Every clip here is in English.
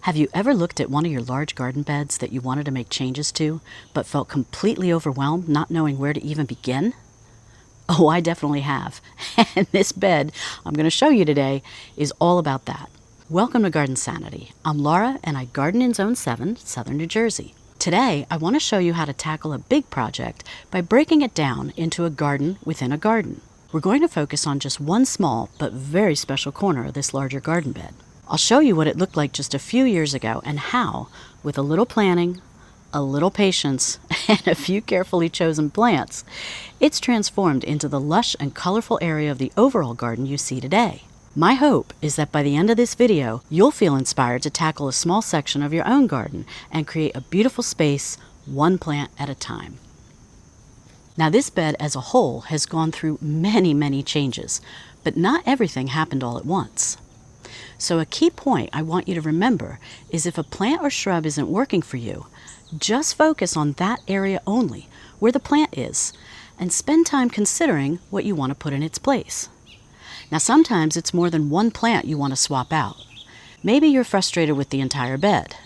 Have you ever looked at one of your large garden beds that you wanted to make changes to, but felt completely overwhelmed not knowing where to even begin? Oh, I definitely have. And this bed I'm going to show you today is all about that. Welcome to Garden Sanity. I'm Laura and I garden in Zone 7, Southern New Jersey. Today, I want to show you how to tackle a big project by breaking it down into a garden within a garden. We're going to focus on just one small but very special corner of this larger garden bed. I'll show you what it looked like just a few years ago and how, with a little planning, a little patience, and a few carefully chosen plants, it's transformed into the lush and colorful area of the overall garden you see today. My hope is that by the end of this video, you'll feel inspired to tackle a small section of your own garden and create a beautiful space, one plant at a time. Now, this bed as a whole has gone through many changes, but not everything happened all at once. So a key point I want you to remember is if a plant or shrub isn't working for you, just focus on that area only, where the plant is, and spend time considering what you want to put in its place. Now, sometimes it's more than one plant you want to swap out. Maybe you're frustrated with the entire bed.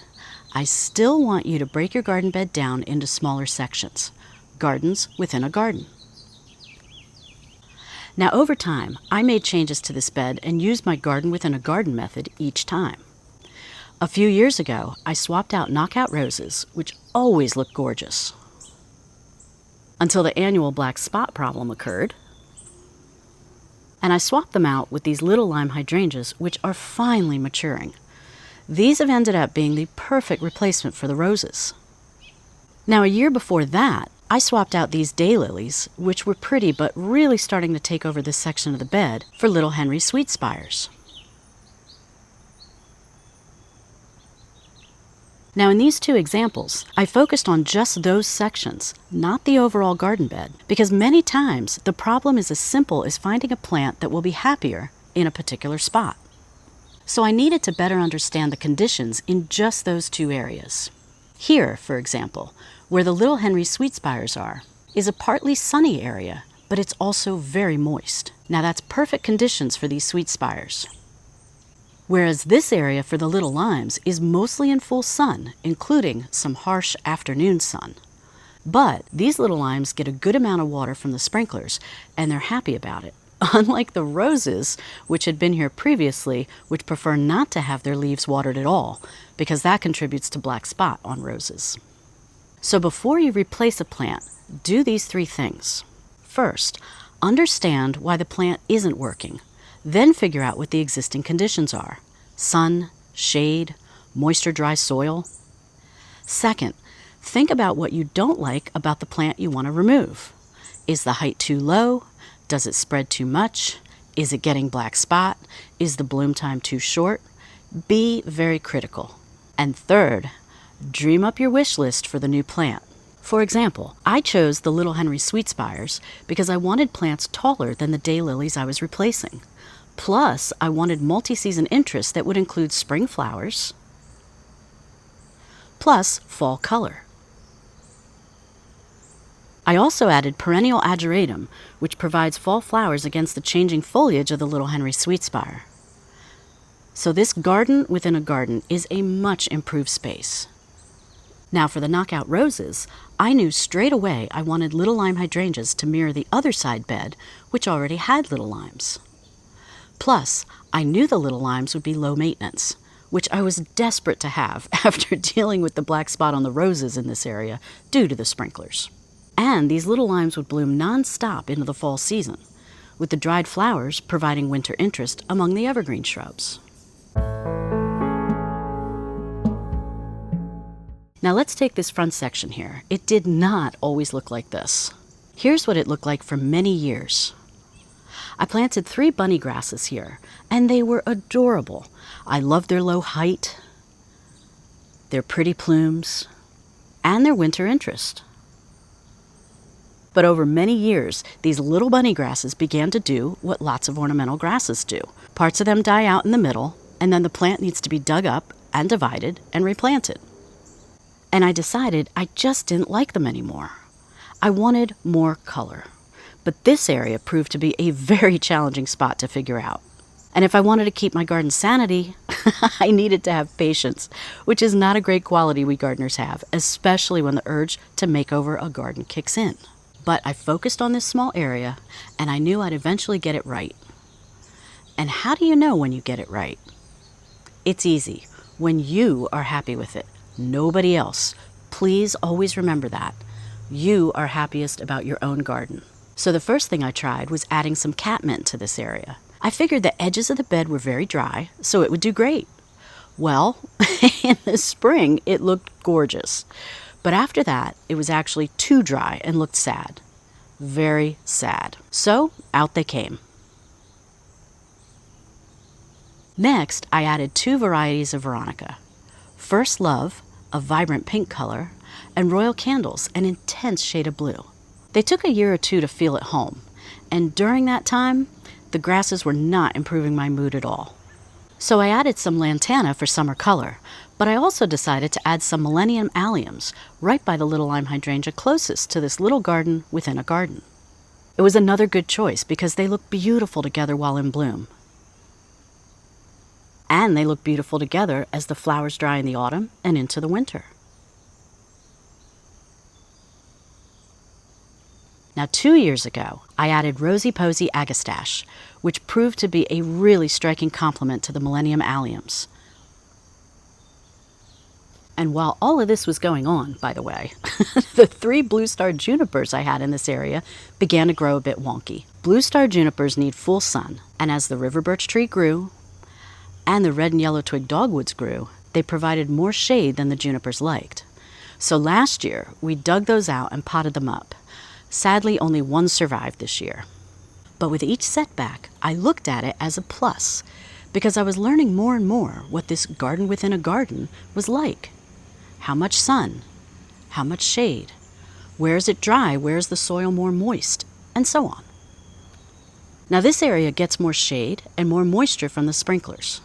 I still want you to break your garden bed down into smaller sections, gardens within a garden. Now, over time, I made changes to this bed and used my garden within a garden method each time. A few years ago, I swapped out knockout roses, which always looked gorgeous, until the annual black spot problem occurred. And I swapped them out with these little lime hydrangeas, which are finally maturing. These have ended up being the perfect replacement for the roses. Now, a year before that, I swapped out these daylilies, which were pretty but really starting to take over this section of the bed, for little Henry sweet spires. Now, in these two examples, I focused on just those sections, not the overall garden bed, because many times the problem is as simple as finding a plant that will be happier in a particular spot. So I needed to better understand the conditions in just those two areas. Here, for example, where the little Henry sweet spires are, is a partly sunny area, but it's also very moist. Now, that's perfect conditions for these sweet spires. Whereas this area for the little limes is mostly in full sun, including some harsh afternoon sun. But these little limes get a good amount of water from the sprinklers, and they're happy about it. Unlike the roses, which had been here previously, which prefer not to have their leaves watered at all, because that contributes to black spot on roses. So before you replace a plant, do these three things. First, understand why the plant isn't working. Then figure out what the existing conditions are: sun, shade, moisture, dry soil. Second, think about what you don't like about the plant you want to remove. Is the height too low? Does it spread too much? Is it getting black spot? Is the bloom time too short? Be very critical. And third, dream up your wish list for the new plant. For example, I chose the little Henry sweet spires because I wanted plants taller than the daylilies I was replacing. Plus, I wanted multi-season interests that would include spring flowers, plus fall color. I also added perennial ageratum, which provides fall flowers against the changing foliage of the little Henry sweet spire. So this garden within a garden is a much improved space. Now, for the knockout roses, I knew straight away I wanted little lime hydrangeas to mirror the other side bed, which already had little limes. Plus, I knew the little limes would be low maintenance, which I was desperate to have after dealing with the black spot on the roses in this area due to the sprinklers. And these little limes would bloom non-stop into the fall season, with the dried flowers providing winter interest among the evergreen shrubs. Now let's take this front section here. It did not always look like this. Here's what it looked like for many years. I planted 3 bunny grasses here, and they were adorable. I loved their low height, their pretty plumes, and their winter interest. But over many years, these little bunny grasses began to do what lots of ornamental grasses do. Parts of them die out in the middle, and then the plant needs to be dug up and divided and replanted. And I decided I just didn't like them anymore. I wanted more color. But this area proved to be a very challenging spot to figure out. And if I wanted to keep my garden sanity, I needed to have patience, which is not a great quality we gardeners have, especially when the urge to make over a garden kicks in. But I focused on this small area, and I knew I'd eventually get it right. And how do you know when you get it right? It's easy. When you are happy with it, nobody else. Please always remember that. You are happiest about your own garden. So the first thing I tried was adding some catmint to this area. I figured the edges of the bed were very dry, so it would do great. Well, in the spring, it looked gorgeous. But after that, it was actually too dry and looked sad. Very sad. So out they came. Next, I added 2 varieties of Veronica. First Love, a vibrant pink color, and Royal Candles, an intense shade of blue. They took a year or 2 to feel at home, and during that time, the grasses were not improving my mood at all. So I added some Lantana for summer color, but I also decided to add some Millennium Alliums right by the little lime hydrangea closest to this little garden within a garden. It was another good choice because they look beautiful together while in bloom. And they look beautiful together as the flowers dry in the autumn and into the winter. Now 2 years ago, I added Rosy Posy Agastache, which proved to be a really striking complement to the Millennium Alliums. And while all of this was going on, by the way, the 3 Blue Star Junipers I had in this area began to grow a bit wonky. Blue Star Junipers need full sun, and as the river birch tree grew, and the red and yellow twig dogwoods grew, they provided more shade than the junipers liked. So last year, we dug those out and potted them up. Sadly, only 1 survived this year. But with each setback, I looked at it as a plus, because I was learning more and more what this garden within a garden was like. How much sun? How much shade? Where is it dry? Where is the soil more moist? And so on. Now this area gets more shade and more moisture from the sprinklers,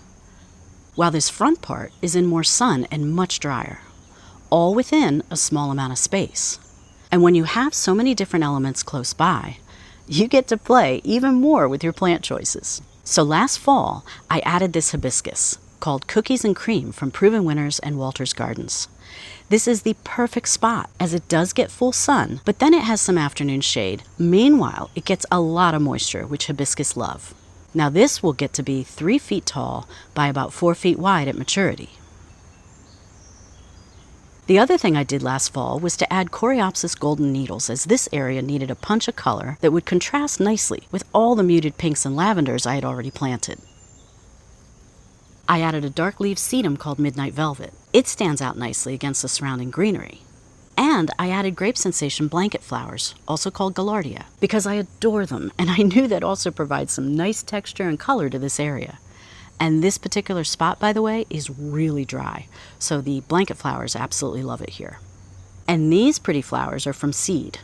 while this front part is in more sun and much drier, all within a small amount of space. And when you have so many different elements close by, you get to play even more with your plant choices. So last fall, I added this hibiscus, called Cookies and Cream from Proven Winners and Walter's Gardens. This is the perfect spot, as it does get full sun, but then it has some afternoon shade. Meanwhile, it gets a lot of moisture, which hibiscus love. Now this will get to be 3 feet tall by about 4 feet wide at maturity. The other thing I did last fall was to add Coreopsis golden needles, as this area needed a punch of color that would contrast nicely with all the muted pinks and lavenders I had already planted. I added a dark-leaved sedum called Midnight Velvet. It stands out nicely against the surrounding greenery. And I added Grape Sensation blanket flowers, also called Gaillardia, because I adore them, and I knew that also provides some nice texture and color to this area. And this particular spot, by the way, is really dry, so the blanket flowers absolutely love it here. And these pretty flowers are from seed.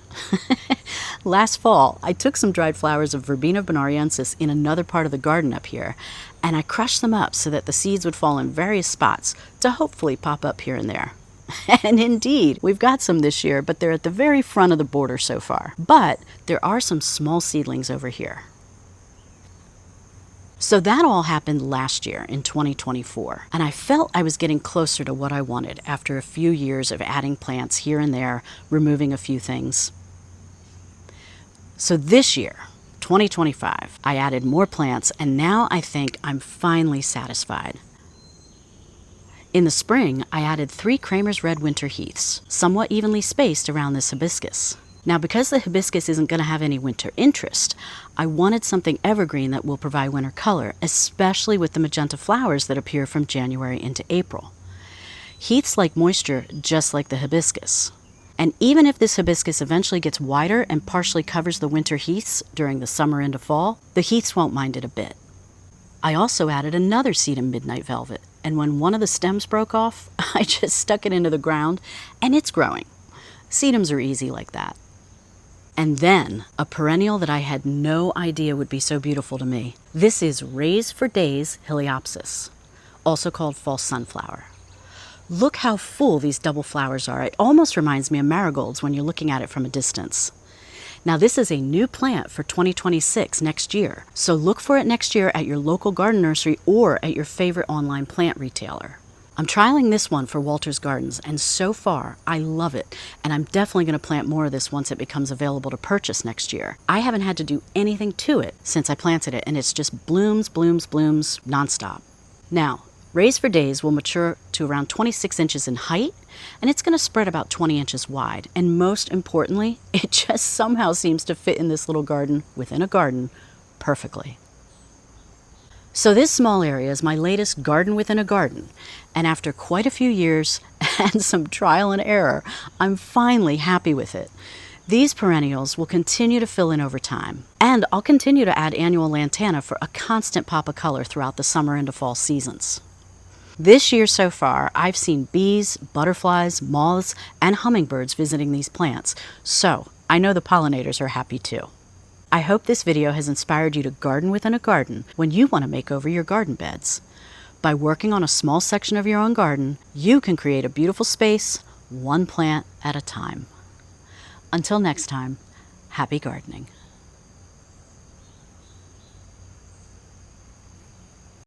Last fall, I took some dried flowers of Verbena bonariensis in another part of the garden up here, and I crushed them up so that the seeds would fall in various spots to hopefully pop up here and there. And indeed, we've got some this year, but they're at the very front of the border so far. But there are some small seedlings over here. So that all happened last year in 2024, and I felt I was getting closer to what I wanted after a few years of adding plants here and there, removing a few things. So this year, 2025, I added more plants, and now I think I'm finally satisfied. In the spring, I added 3 Kramer's Red Winter Heaths, somewhat evenly spaced around this hibiscus. Now, because the hibiscus isn't going to have any winter interest, I wanted something evergreen that will provide winter color, especially with the magenta flowers that appear from January into April. Heaths like moisture just like the hibiscus. And even if this hibiscus eventually gets wider and partially covers the winter heaths during the summer into fall, the heaths won't mind it a bit. I also added another sedum Midnight Velvet, and when one of the stems broke off, I just stuck it into the ground, and it's growing. Sedums are easy like that. And then, a perennial that I had no idea would be so beautiful to me. This is Raise for Days Heliopsis, also called false sunflower. Look how full these double flowers are. It almost reminds me of marigolds when you're looking at it from a distance. Now this is a new plant for 2026 next year, so look for it next year at your local garden nursery or at your favorite online plant retailer. I'm trialing this one for Walter's Gardens, and so far I love it, and I'm definitely going to plant more of this once it becomes available to purchase next year. I haven't had to do anything to it since I planted it, and it's just blooms, blooms, blooms nonstop. Now, Raised for Days will mature to around 26 inches in height, and it's going to spread about 20 inches wide. And most importantly, it just somehow seems to fit in this little garden within a garden perfectly. So this small area is my latest garden within a garden, and after quite a few years and some trial and error, I'm finally happy with it. These perennials will continue to fill in over time, and I'll continue to add annual Lantana for a constant pop of color throughout the summer into fall seasons. This year so far, I've seen bees, butterflies, moths, and hummingbirds visiting these plants, so I know the pollinators are happy too. I hope this video has inspired you to garden within a garden when you want to make over your garden beds. By working on a small section of your own garden, you can create a beautiful space, one plant at a time. Until next time, happy gardening.